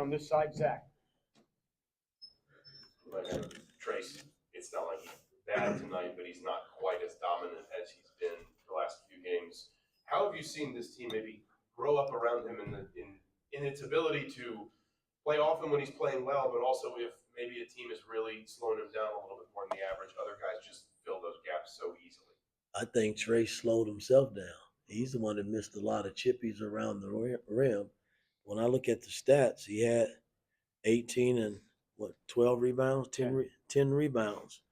On this side, Zach. Trace, it's not like he's bad tonight, but he's not quite as dominant as he's been the last few games. How have you seen this team maybe grow up around him in its ability to play often when he's playing well, but also if maybe a team is really slowing him down a little bit more than the average, other guys just fill those gaps so easily? I think Trace slowed himself down. He's the one that missed a lot of chippies around the rim. When I look at the stats, he had 18 and 12 rebounds, 10 rebounds.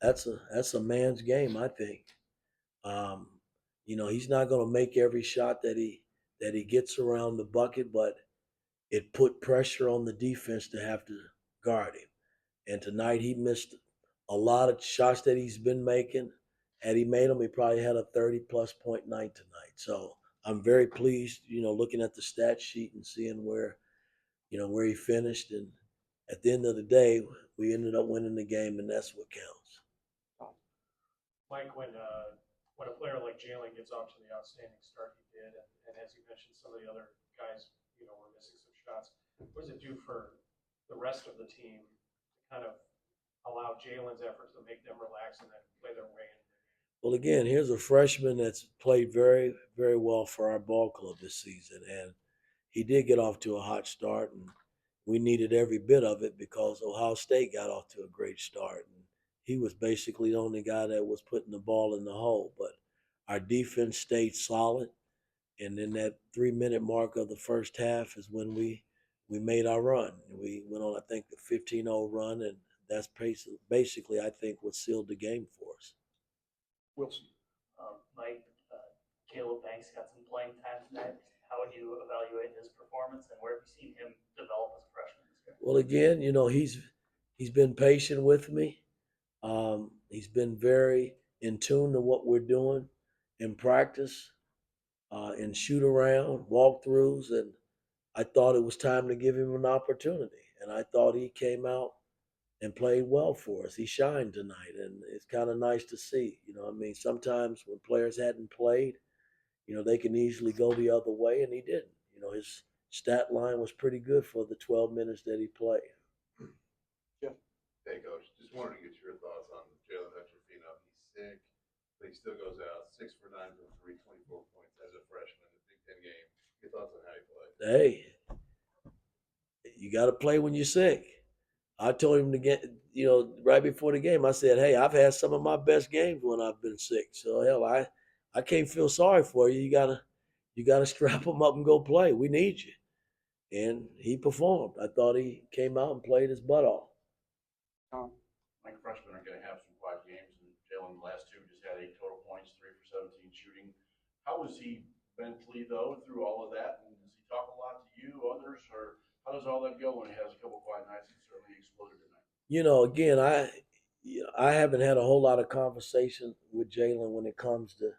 That's a man's game, I think. Um, he's not going to make every shot that he gets around the bucket, but it put pressure on the defense to have to guard him. And tonight he missed a lot of shots that he's been making. Had he made them, he probably had a 30-plus point night tonight. So I'm very pleased, looking at the stat sheet and seeing where he finished. And at the end of the day, we ended up winning the game, and that's what counts. Mike, when a player like Jalen gets off to the outstanding start he did, and as you mentioned, some of the other guys, were missing some shots, what does it do for the rest of the team to kind of allow Jalen's efforts to make them relax and then play their way in? Well, again, here's a freshman that's played very, very well for our ball club this season, and he did get off to a hot start, and we needed every bit of it because Ohio State got off to a great start. And he was basically the only guy that was putting the ball in the hole. But our defense stayed solid, and then that 3-minute mark of the first half is when we made our run. We went on, I think, the 15-0 run, and that's basically, I think, what sealed the game for us. Wilson. Mike, Caleb Banks got some playing time tonight. How would you evaluate his performance, and where have you seen him develop as a freshman this year? Well, again, he's been patient with me. He's been very in tune to what we're doing in practice, in shoot around, walkthroughs, and I thought it was time to give him an opportunity. And I thought he came out and played well for us. He shined tonight, and it's kind of nice to see. Sometimes when players hadn't played, they can easily go the other way, and he didn't. His stat line was pretty good for the 12 minutes that he played. Yeah. Hey, Coach, just wanted to get your thoughts on Jalen hood-schifino. He's sick, but he still goes out 6 for 9 from 3, 24 points as a freshman in the Big Ten game. Your thoughts on how he played? Hey, you got to play when you're sick. I told him to get, right before the game, I said, hey, I've had some of my best games when I've been sick. So, hell, I can't feel sorry for you. You gotta strap him up and go play. We need you. And he performed. I thought he came out and played his butt off. Like freshmen are going to have some quiet games, and Jalen, the last two, just had 8 total points, 3 for 17 shooting. How was he mentally, though, through all of that? And does he talk a lot to you, others, or how does all that go when he has a couple quiet nights? He certainly exploded tonight. Again, I haven't had a whole lot of conversation with Jalen when it comes to,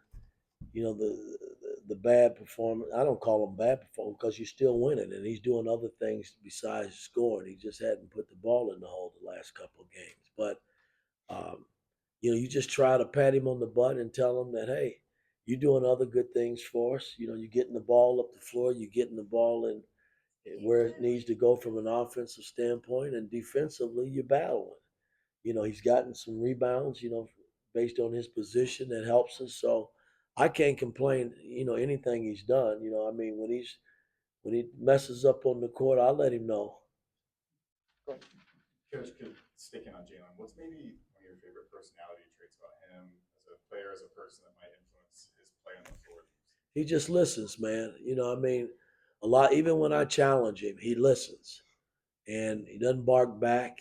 the bad performance. I don't call them bad performance because you're still winning, and he's doing other things besides scoring. He just hadn't put the ball in the hole the last couple of games. But you just try to pat him on the butt and tell him that, hey, you're doing other good things for us. You're getting the ball up the floor, you're getting the ball in where it needs to go from an offensive standpoint, and defensively, you're battling. He's gotten some rebounds, based on his position that helps us. So I can't complain, anything he's done. When he messes up on the court, I'll let him know. Coach, sticking on Jalen, what's maybe one of your favorite personality traits about him as a player, as a person that might influence his play on the floor? He just listens, man. A lot, even when I challenge him, he listens. And he doesn't bark back.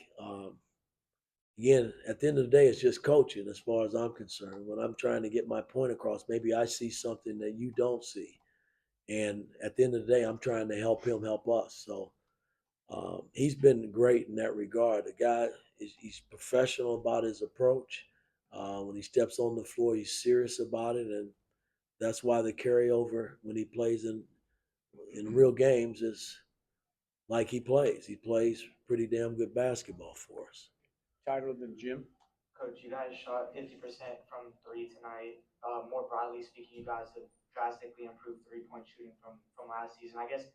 Again, at the end of the day, it's just coaching as far as I'm concerned. When I'm trying to get my point across, maybe I see something that you don't see. And at the end of the day, I'm trying to help him help us. So he's been great in that regard. The guy, he's professional about his approach. When he steps on the floor, he's serious about it. And that's why the carryover when he plays in real games is like he plays. He plays pretty damn good basketball for us. Title of the gym. Coach, you guys shot 50% from 3 tonight. More broadly speaking, you guys have drastically improved 3-point shooting from last season. I guess,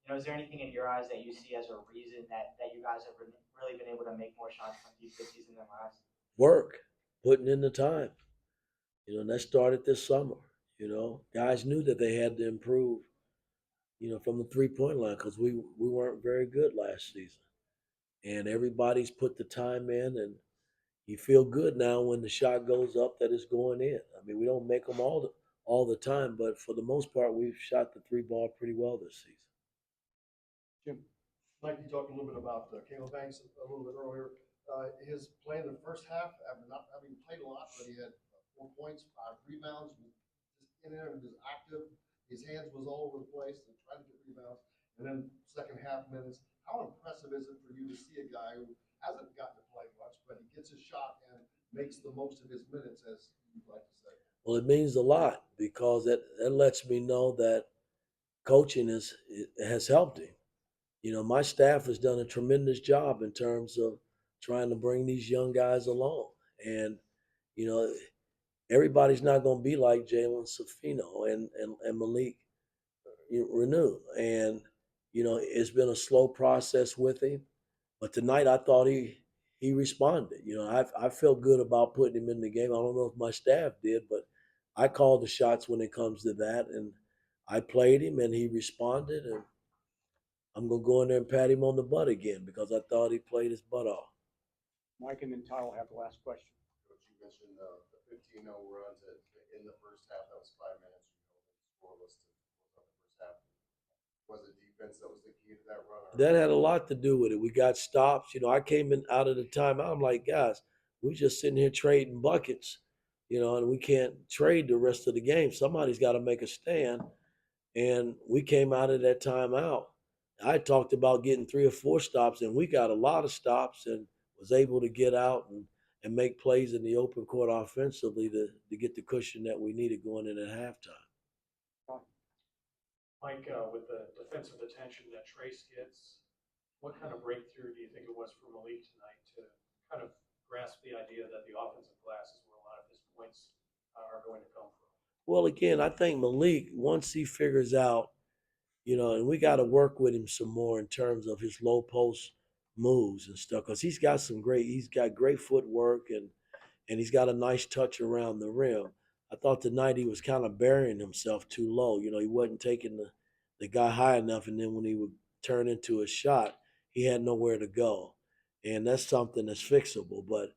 You know, is there anything in your eyes that you see as a reason that you guys have really been able to make more shots on deep this season than last? Work, putting in the time. And that started this summer. Guys knew that they had to improve, from the 3-point line because we weren't very good last season. And everybody's put the time in, and you feel good now when the shot goes up that it's going in. I mean, we don't make them all the time, but for the most part, we've shot the 3 ball pretty well this season. Jim. Mike, you talked a little bit about Caleb Banks a little bit earlier. His play in the first half, after not having played a lot, but he had 4 points, 5 rebounds, was just in there and was active. His hands was all over the place and trying to get rebounds. And then second half minutes, how impressive is it for you to see a guy who hasn't gotten to play much, but he gets a shot and makes the most of his minutes, as you'd like to say? Well, it means a lot because that lets me know that coaching has helped him. My staff has done a tremendous job in terms of trying to bring these young guys along. And, you know, everybody's not going to be like Jalen Safino and Malik Renew. And, it's been a slow process with him. But tonight I thought he responded. I felt good about putting him in the game. I don't know if my staff did, but I called the shots when it comes to that. And I played him and he responded. And I'm going to go in there and pat him on the butt again because I thought he played his butt off. Mike and then Tyler have the last question. Coach, you mentioned the 15-0 runs in the first half. That was 5 minutes. The score was the first half. Was it defense that was the key to that run? That had a lot to do with it. We got stops. I came in out of the timeout. I'm like, guys, we just sitting here trading buckets, and we can't trade the rest of the game. Somebody's got to make a stand. And we came out of that timeout. I talked about getting 3 or 4 stops, and we got a lot of stops and was able to get out and make plays in the open court offensively to get the cushion that we needed going in at halftime. Mike, with the defensive attention that Trace gets, what kind of breakthrough do you think it was for Malik tonight to kind of grasp the idea that the offensive glass is where a lot of his points are going to come from? Well, again, I think Malik, once he figures out, and we got to work with him some more in terms of his low post moves and stuff, because he's got great footwork and he's got a nice touch around the rim. I thought tonight he was kind of burying himself too low. He wasn't taking the guy high enough, and then when he would turn into a shot, he had nowhere to go. And that's something that's fixable. But,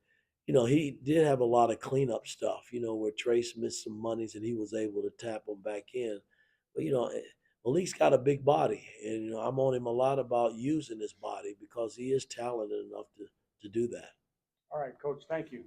he did have a lot of cleanup stuff, where Trace missed some monies and he was able to tap them back in. But, Malik's got a big body, and I'm on him a lot about using his body because he is talented enough to do that. All right, Coach, thank you.